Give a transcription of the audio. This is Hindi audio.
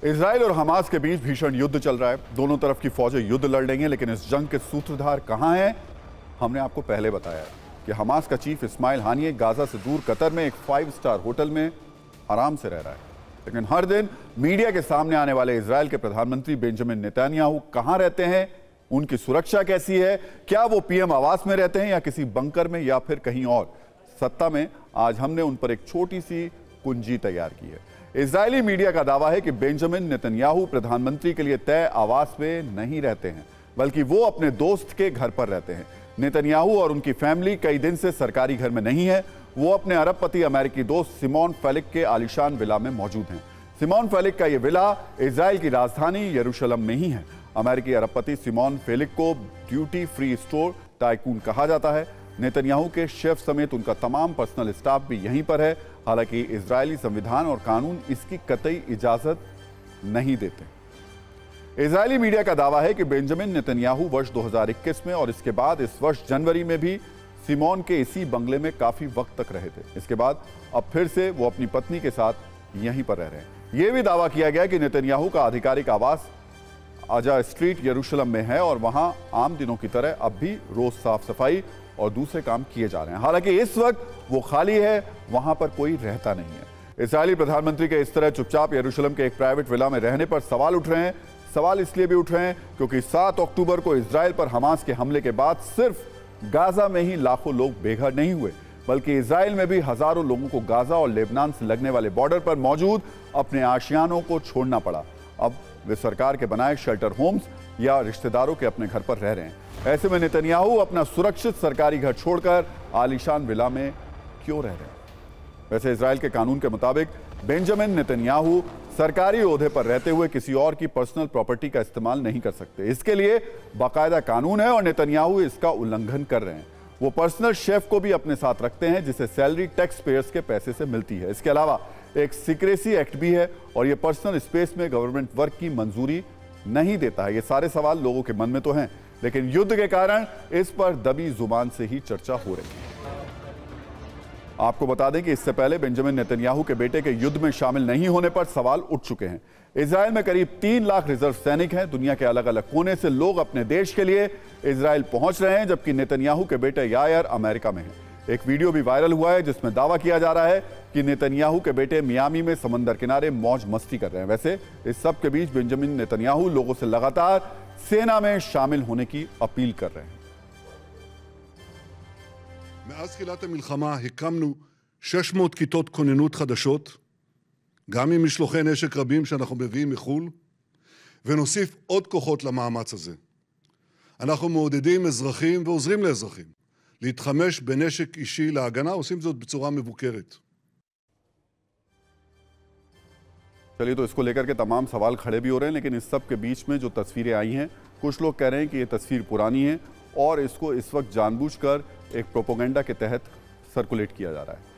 इजराइल और हमास के बीच भीषण युद्ध चल रहा है। दोनों तरफ की फौजें युद्ध लड़ रही हैं, लेकिन इस जंग के सूत्रधार कहां हैं? हमने आपको पहले बताया है कि हमास का चीफ इस्माइल हानिये गाजा से दूर कतर में एक 5 स्टार होटल में आराम से रह रहा है। लेकिन हर दिन मीडिया के सामने आने वाले इजराइल के प्रधानमंत्री बेंजामिन नेतन्याहू कहां रहते हैं, उनकी सुरक्षा कैसी है, क्या वो पीएम आवास में रहते हैं या किसी बंकर में या फिर कहीं और सत्ता में? आज हमने उन पर एक छोटी सी कुंजी तैयार की है। इजरायली मीडिया का दावा है कि बेंजामिन नेतन्याहू प्रधानमंत्री के लिए तय आवास में नहीं रहते हैं, बल्कि वो अपने दोस्त के घर पर रहते हैं। नेतन्याहू और उनकी फैमिली कई दिन से सरकारी घर में नहीं है। वो अपने अरबपति अमेरिकी दोस्त सिमोन फेलिक के आलीशान विला में मौजूद हैं। सिमोन फेलिक का ये विला इजराइल की राजधानी यरूशलेम में ही है। अमेरिकी अरबपति सिमोन फेलिक को ड्यूटी फ्री स्टोर टाइकून कहा जाता है। नेतन्याहू के शेफ समेत उनका तमाम पर्सनल स्टाफ भी यहीं पर है। हालांकि इजरायली संविधान और कानून इसकी कतई इजाजत नहीं देते। इजरायली मीडिया का दावा है कि बेंजामिन नेतन्याहू वर्ष 2021 में और इसके बाद इस वर्ष जनवरी में भी सिमोन के इसी बंगले में काफी वक्त तक रहे थे। इसके बाद अब फिर से वो अपनी पत्नी के साथ यहीं पर रह रहे हैं। यह भी दावा किया गया कि नेतन्याहू का आधिकारिक आवास आजा स्ट्रीट यरूशलेम में है और वहां आम दिनों की तरह अब भी रोज साफ सफाई और दूसरे काम किए जा रहे हैं। हालांकि इस वक्त वो खाली है, वहां पर कोई रहता नहीं है। इजरायली प्रधानमंत्री के इस तरह चुपचाप यरूशलेम के एक प्राइवेट विला में रहने पर सवाल उठ रहे हैं। सवाल इसलिए भी उठ रहे हैं क्योंकि 7 अक्टूबर को इजराइल पर हमास के हमले के बाद सिर्फ गाजा में ही लाखों लोग बेघर नहीं हुए, बल्कि इजराइल में भी हजारों लोगों को गाजा और लेबनान से लगने वाले बॉर्डर पर मौजूद अपने आशियानों को छोड़ना पड़ा। अब वे सरकार के बनाए शेल्टर होम्स या रिश्तेदारों के अपने घर पर रह रहे हैं। ऐसे में नेतन्याहू अपना सुरक्षित सरकारी घर छोड़कर आलीशान विला में क्यों रह रहे हैं? वैसे इजराइल के कानून के मुताबिक बेंजामिन नेतन्याहू सरकारी ओहदे पर रहते हुए किसी और की पर्सनल प्रॉपर्टी का इस्तेमाल नहीं कर सकते। इसके लिए बाकायदा कानून है और नेतन्याहू इसका उल्लंघन कर रहे हैं। वो पर्सनल शेफ को भी अपने साथ रखते हैं, जिसे सैलरी टैक्स पेयर्स के पैसे से मिलती है। इसके अलावा एक सीक्रेसी एक्ट भी है और ये पर्सनल स्पेस में गवर्नमेंट वर्क की मंजूरी नहीं देता है। ये सारे सवाल लोगों के मन में तो हैं, लेकिन युद्ध के कारण इस पर दबी जुबान से ही चर्चा हो रही है। आपको बता दें कि इससे पहले बेंजामिन नेतन्याहू के बेटे के युद्ध में शामिल नहीं होने पर सवाल उठ चुके हैं। इजराइल में करीब 3 लाख रिजर्व सैनिक हैं। दुनिया के अलग अलग कोने से लोग अपने देश के लिए इजराइल पहुंच रहे हैं, जबकि नेतन्याहू के बेटे यायर अमेरिका में हैं। एक वीडियो भी वायरल हुआ है जिसमें दावा किया जा रहा है कि नेतन्याहू के बेटे मियामी में समंदर किनारे मौज मस्ती कर रहे हैं। वैसे इस सब के बीच बेंजामिन नेतन्याहू लोगों से लगातार सेना में शामिल होने की अपील कर रहे हैं। מאז תחילת המלחמה הקמנו 600 כיתות כוננות חדשות, גם עם משלוחי נשק רבים שאנחנו מביאים מחו"ל, ונוסיף עוד כוחות למאמץ הזה. אנחנו מעודדים אזרחים ועוזרים לאזרחים להתחמש בנשק אישי להגנה, עושים זאת בצורה מבוקרת. चलिए, तो इसको लेकर के तमाम सवाल खड़े भी हो रहे हैं, लेकिन इस सब के बीच में जो तस्वीरें आई हैं, कुछ लोग कह रहे हैं कि ये तस्वीर पुरानी है और इसको इस वक्त जानबूझकर एक प्रोपेगेंडा के तहत सर्कुलेट किया जा रहा है।